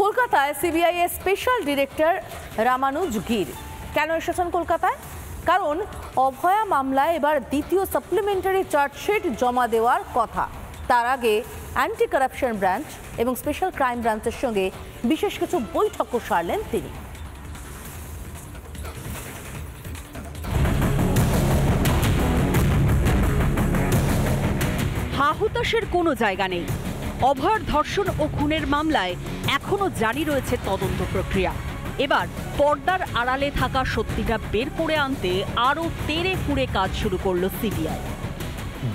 কলকাতায় সিবিআই এর special director Ramanuj Gir কেন এসেছেন কলকাতায়? কারণ অভয়া মামলায় এবার দ্বিতীয় সাপ্লিমেন্টারি চার্জশিট জমা দেওয়ার কথা। তার আগে অ্যান্টি কারাপশন ব্রাঞ্চ এবং স্পেশাল ক্রাইম ব্রাঞ্চের সঙ্গে বিশেষ কিছু বৈঠকও সারলেন তিনি। হাহুতাশের কোনো জায়গা নেই। অভয়ার ধর্ষণ ও খুনের মামলায় এখনো জারি রয়েছে তদন্ত প্রক্রিয়া। এবার পর্দার আড়ালে থাকা সত্যিটা বের করে আনতে আরও তেড়ে ফুঁড়ে কাজ শুরু করলো সিবিআই।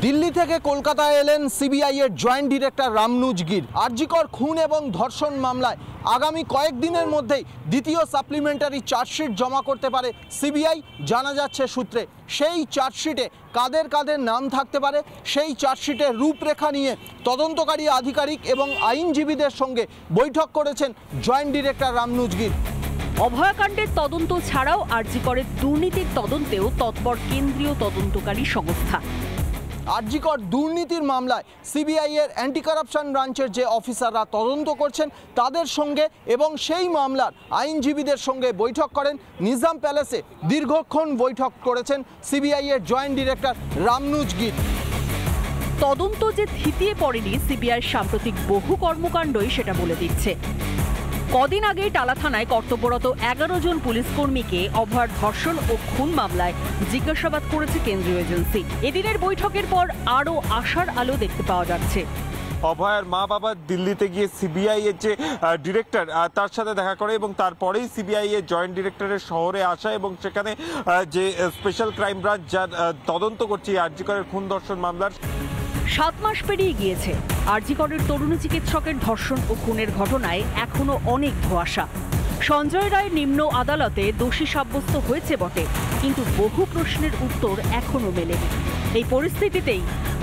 দিল্লি থেকে কলকাতায় এলেন সিবিআই এর জয়েন্ট ডিরেক্টর রামানুজ গির। আরজিকর খুন এবং ধর্ষণ মামলায় আগামী কয়েকদিনের মধ্যেই দ্বিতীয় সাপ্লিমেন্টারি চার্জশিট জমা করতে পারে সিবিআই জানা যাচ্ছে সূত্রে। সেই চার্জশিটে কাদের কাদের নাম থাকতে পারে সেই চার্জশিটের রূপরেখা নিয়ে তদন্তকারী আধিকারিক এবং আইনজীবীদের সঙ্গে বৈঠক করেছেন জয়েন্ট ডিরেক্টর রামানুজ গির। অভয়াকাণ্ডের তদন্ত ছাড়াও আরজিকরের দুর্নীতির তদন্তেও তৎপর কেন্দ্রীয় তদন্তকারী সংস্থা। আরজিকর দুর্নীতির মামলায় সিবিআই এর অ্যান্টি কারাপশন ব্রাঞ্চের যে অফিসাররা তদন্ত করছেন তাদের সঙ্গে এবং সেই মামলার আইনজীবীদের সঙ্গে বৈঠক করেন নিজাম প্যালেসে। দীর্ঘক্ষণ বৈঠক করেছেন সিবিআই এর জয়েন্ট ডিরেক্টর রামানুজ গির। তদন্ত যে থিতিয়ে পড়েনি সিবিআইয়ের সাম্প্রতিক বহু কর্মকাণ্ডই সেটা বলে দিচ্ছে। কদিন আগেই টালা থানায় কর্তব্যরত 11 জন পুলিশ কর্মীকে অভয়ার ধর্ষণ ও খুন মামলায় জিজ্ঞাসাবাদ করেছে কেন্দ্রীয় এজেন্সি। এদিনের বৈঠকের পর আরও আশার আলো দেখতে পাওয়া যাচ্ছে। অভয়ার মা বাবা দিল্লিতে গিয়ে সিবিআই এর যে ডিরেক্টর তার সাথে দেখা করে এবং তারপরেই সিবিআই এর জয়েন্ট ডিরেক্টরের শহরে আসা এবং সেখানে যে স্পেশাল ক্রাইম ব্রাঞ্চ যার তদন্ত করছে আরজিকরের খুন ধর্ষণ মামলার। 7 মাস পেরিয়ে গিয়েছে। আরজিকরের তরুণী চিকিৎসকের ধর্ষণ ও খুনের ঘটনায় এখনো অনেক ধোঁয়াশা। সঞ্জয় রায় নিম্ন আদালতে দোষী সাব্যস্ত হয়েছে বটে, কিন্তু বহু প্রশ্নের উত্তর এখনো মেলেনি। এই পরিস্থিতিতেই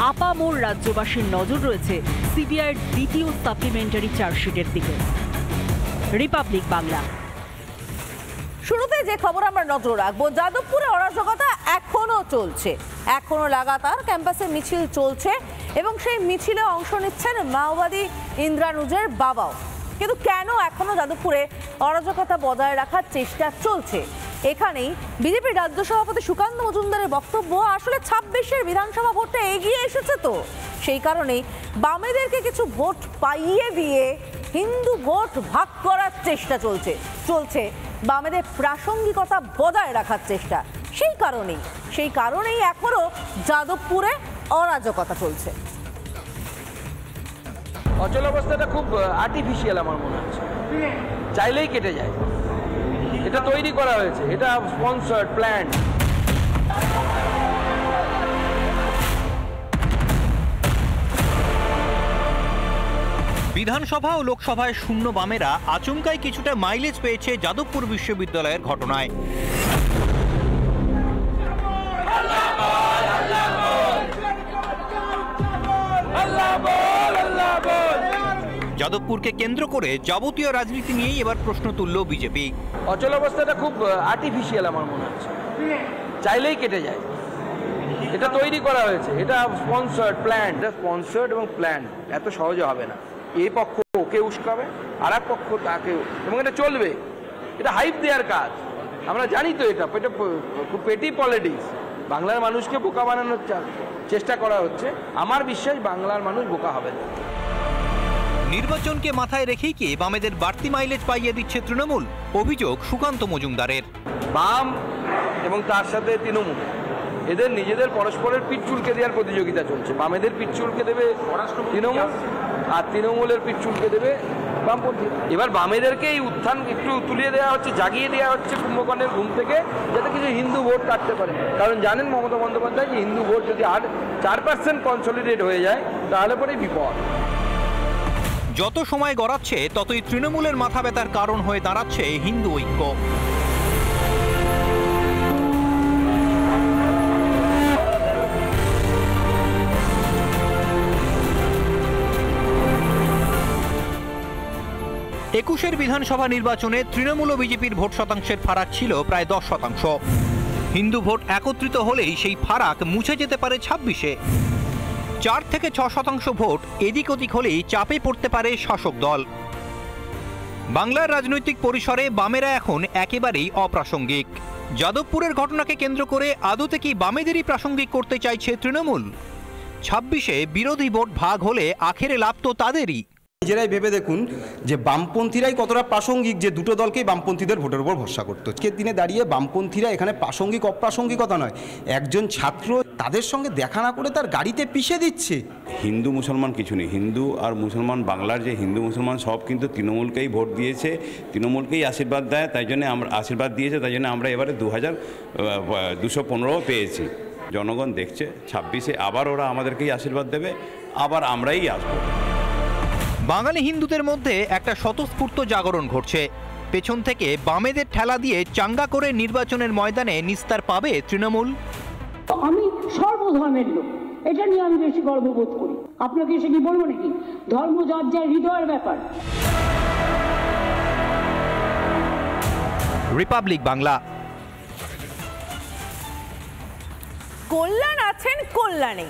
আপামোর রাজ্যবাসীর নজর রয়েছে সিবিআইয়ের দ্বিতীয় সাপ্লিমেন্টারি চার্জশিটের দিকে। রিপাবলিক বাংলা। শুরুতে যে খবর আমরা নজর রাখবো, যাদবপুরে অরাজকতা এখনো চলছে। এখনো লাগাতার ক্যাম্পাসে মিছিল চলছে এবং সেই মিছিলে অংশ নিচ্ছেন মাওবাদী ইন্দ্রানুজের বাবাও। কিন্তু কেন এখনো যাদবপুরে অরাজকতা বজায় রাখার চেষ্টা চলছে? এখানেই বিজেপির রাজ্য সভাপতি সুকান্ত মজুমদারের বক্তব্য, আসলে 26-এর বিধানসভা ভোটে এগিয়ে এসেছে, তো সেই কারণেই বামেদেরকে কিছু ভোট পাইয়ে দিয়ে হিন্দু ভোট ভাগ করার চেষ্টা চলছে বামেদের প্রাসঙ্গিকতা বজায় রাখার চেষ্টা। সেই কারণেই এখনো যাদবপুরে অরাজকতা চলছে। অচল অবস্থাটা খুব আর্টিফিশিয়াল আমার মনে হচ্ছে, চাইলেই কেটে যায়। এটা তৈরি করা হয়েছে, এটা স্পন্সর্ড, প্ল্যান্ড। বিধানসভা ও লোকসভায় শূন্য বামেরা আচমকাই কিছুটা মাইলেজ পেয়েছে যাদবপুর বিশ্ববিদ্যালয়ের ঘটনায়। যাদবপুরকে কেন্দ্র করে যাবতীয় রাজনীতি নিয়েই এবার প্রশ্ন তুলল বিজেপি। অচল অবস্থাটা খুব আর্টিফিশিয়াল আমার মনে হচ্ছে, চাইলেই কেটে যায়। এটা তৈরি করা হয়েছে, এটা স্পন্সর্ড, প্ল্যান্ড। স্পন্সর্ড এবং প্ল্যান্ড এত সহজে হবে না। এই পক্ষ ওকে উস্কাবে, আর এক পক্ষ তাকে, এবং এটা চলবে। এটা হাইপ দেওয়ার কাজ, আমরা জানি তো। এটা খুব পেটি পলিটিক্স। বাংলার মানুষকে বোকা বানানোর চেষ্টা করা হচ্ছে। আমার বিশ্বাস বাংলার মানুষ বোকা হবে না। নির্বাচনকে মাথায় রেখেই কি বামেদের বাড়তি মাইলেজ পাইয়ে দিচ্ছে তৃণমূল? অভিযোগ সুকান্ত মজুমদারের। বাম এবং তার সাথে তৃণমূল, এদের নিজেদের পরস্পরের পিঠ চুলকে দেওয়ার প্রতিযোগিতা চলছে। বামেদের পিঠ চুলকে দেবে তৃণমূল, আর তৃণমূলের পিঠ চুলকে দেবে বামপন্থী। এবার বামেদেরকে এই উত্থান একটু তুলিয়ে দেওয়া হচ্ছে, জাগিয়ে দেওয়া হচ্ছে কুম্ভকর্ণের ঘুম থেকে, যাতে কিছু হিন্দু ভোট কাটতে পারে। কারণ জানেন মমতা বন্দ্যোপাধ্যায় যে হিন্দু ভোট যদি আর 4% কনসলিডেট হয়ে যায় তাহলে পরে বিপদ। যত সময় গড়াচ্ছে ততই তৃণমূলের মাথা ব্যথার কারণ হয়ে দাঁড়াচ্ছে হিন্দু ঐক্য। একুশের বিধানসভা নির্বাচনে তৃণমূল ও বিজেপির ভোট শতাংশের ফারাক ছিল প্রায় 10%। হিন্দু ভোট একত্রিত হলেই সেই ফারাক মুছে যেতে পারে 26-এ। 4 থেকে 6% ভোট এদিক ওদিক হলেই চাপে পড়তে পারে শাসক দল। বাংলার রাজনৈতিক পরিসরে বামেরা এখন একেবারেই অপ্রাসঙ্গিক। যাদবপুরের ঘটনাকে কেন্দ্র করে আদতে কি বামেদেরই প্রাসঙ্গিক করতে চাইছে তৃণমূল? 26-এ বিরোধী ভোট ভাগ হলে আখেরে লাভ তো তাদেরই। নিজেরাই ভেবে দেখুন যে বামপন্থীরাই কতটা প্রাসঙ্গিক যে দুটো দলকেই বামপন্থীদের ভোটের উপর ভরসা করতো। আজকের দিনে দাঁড়িয়ে বামপন্থীরা এখানে প্রাসঙ্গিক অপ্রাসঙ্গিকতা নয়, একজন ছাত্র তাদের সঙ্গে দেখা না করে তার গাড়িতে পিষে দিচ্ছে। হিন্দু মুসলমান কিছু নেই, হিন্দু আর মুসলমান, বাংলার যে হিন্দু মুসলমান সব কিন্তু তৃণমূলকেই ভোট দিয়েছে, তৃণমূলকেই আশীর্বাদ দেয়, তাই জন্য আমরা আশীর্বাদ দিয়েছে, তাই জন্য আমরা এবারে 2215 পেয়েছি। জনগণ দেখছে 26-এ আবার ওরা আমাদেরকেই আশীর্বাদ দেবে, আবার আমরাই আসবো। বাঙালি হিন্দুদের মধ্যে একটা স্বতঃস্ফূর্ত জাগরণ ঘটছে। পেছন থেকে বামেদের ঠেলা দিয়ে চাঙ্গা করে নির্বাচনের ময়দানে নিস্তার পাবে তৃণমূল। আমি সর্বধর্মের লোক, এটা নিয়ে আমি বেশি গর্ববোধ করি। আপনাকে এসে কি বলবো নাকি? ধর্ম যার যার হৃদয়ের ব্যাপার। রিপাবলিক বাংলা। কল্যাণ আছেন কল্যাণে,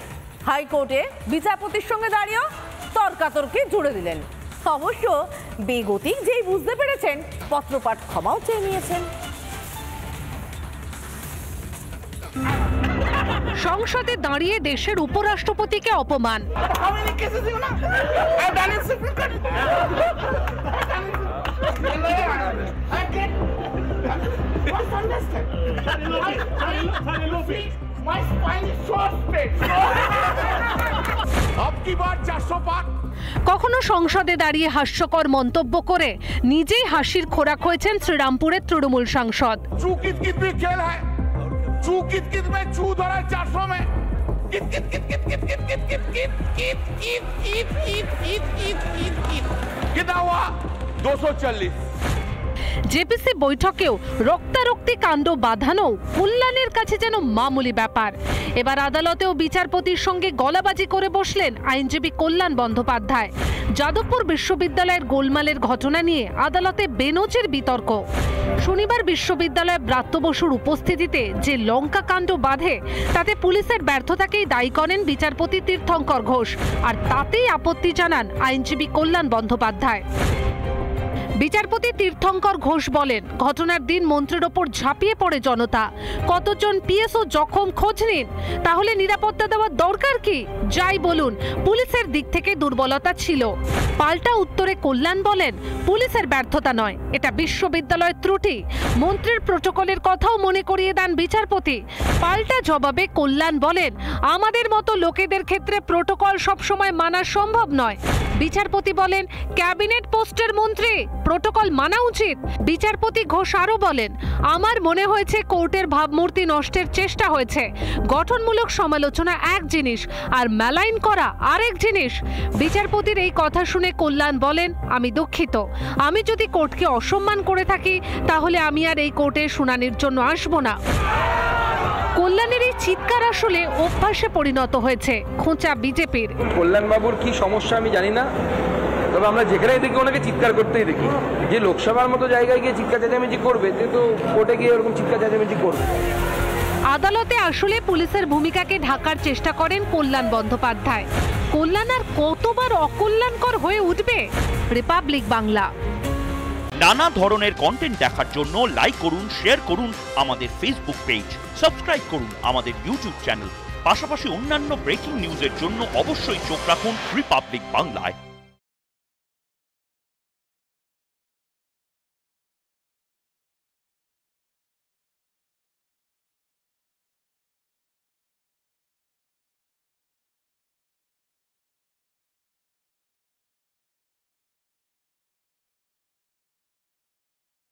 হাইকোর্টে বিচারপতির সঙ্গে দাঁড়িয়েও তর্কাতর্কি জুড়ে দিলেন। অবশ্য বেগতিক যেই বুঝতে পেরেছেন, পত্রপাঠ ক্ষমাও চেয়ে নিয়েছেন। সংসদে দাঁড়িয়ে দেশের উপরাষ্ট্রপতিকে অপমান। কখনো সংসদে দাঁড়িয়ে হাস্যকর মন্তব্য করে নিজেই হাসির খোরাক হয়েছেন শ্রীরামপুরের তৃণমূল সাংসদ। জেপিসি বৈঠকেও রক্তারক্তি কাণ্ড বাঁধানো কল্যাণের কাছে যেন মামুলি ব্যাপার। এবার আদালতেও বিচারপতির সঙ্গে গলাবাজি করে বসলেন আইনজীবী কল্যাণ বন্দ্যোপাধ্যায়। যাদবপুর বিশ্ববিদ্যালয়ের গোলমালের ঘটনা নিয়ে আদালতে বেনজির বিতর্ক। শনিবার বিশ্ববিদ্যালয়ে ব্রাত্য বসুর উপস্থিতিতে যে লঙ্কা কাণ্ড বাঁধে, তাতে পুলিশের ব্যর্থতাকেই দায়ী করেন বিচারপতি তীর্থঙ্কর ঘোষ, আর তাতেই আপত্তি জানান আইনজীবী কল্যাণ বন্দ্যোপাধ্যায়। বিচারপতি তীর্থঙ্কর ঘোষ বলেন, ঘটনার দিন মন্ত্রীর ওপর ঝাঁপিয়ে পড়ে জনতা, কতজন পিএসও জখম খোঁজ নিন, তাহলে নিরাপত্তা দেওয়ার দরকার কি? যাই বলুন, পুলিশের দিক থেকে দুর্বলতা ছিল। পাল্টা উত্তরে কল্যাণ বলেন, পুলিশের ব্যর্থতা নয়, এটা বিশ্ববিদ্যালয়ের ত্রুটি। মন্ত্রীর প্রটোকলের কথাও মনে করিয়ে দেন বিচারপতি। পাল্টা জবাবে কল্যাণ বলেন, আমাদের মতো লোকেদের ক্ষেত্রে প্রটোকল সবসময় মানা সম্ভব নয়। বিচারপতি বলেন, ক্যাবিনেট পোস্টের মন্ত্রী, প্রটোকল মানা উচিত। বিচারপতি ঘোষ আরও বলেন, আমার মনে হয়েছে কোর্টের ভাবমূর্তি নষ্টের চেষ্টা হয়েছে। গঠনমূলক সমালোচনা এক জিনিস, আর মেলাইন করা আরেক জিনিস। বিচারপতির এই কথা শুনে কল্যাণ বলেন, আমি দুঃখিত। আমি যদি কোর্টকে অসম্মান করে থাকি, তাহলে আমি আর এই কোর্টে শুনানির জন্য আসব না। কল্যাণের এই চিৎকার আসলে অভ্যাসে পরিণত হয়েছে, খোঁচা বিজেপির। কল্যাণবাবুর কি সমস্যা আমি জানি না, তবে আমরা যেখানেই দেখি ওনাকে চিৎকার করতেই দেখি। যে লোকসভার মতো জায়গায় গিয়ে চিৎকার চেঁচামেচি করবে, সে তো কোর্টে গিয়ে ওরকম চিৎকার চেঁচামেচি করবে। আদালতে আসলে পুলিশের ভূমিকাকে ঢাকার চেষ্টা করেন কল্যাণ বন্দ্যোপাধ্যায়। কল্যাণ আর কতবার অকল্যাণকর হয়ে উঠবে? রিপাবলিক বাংলা। নানা ধরনের কন্টেন্ট দেখার জন্য লাইক করুন, শেয়ার করুন আমাদের ফেসবুক পেজ, সাবস্ক্রাইব করুন আমাদের ইউটিউব চ্যানেল। পাশাপাশি অন্যান্য ব্রেকিং নিউজের জন্য অবশ্যই চোখ রাখুন রিপাবলিক বাংলায়।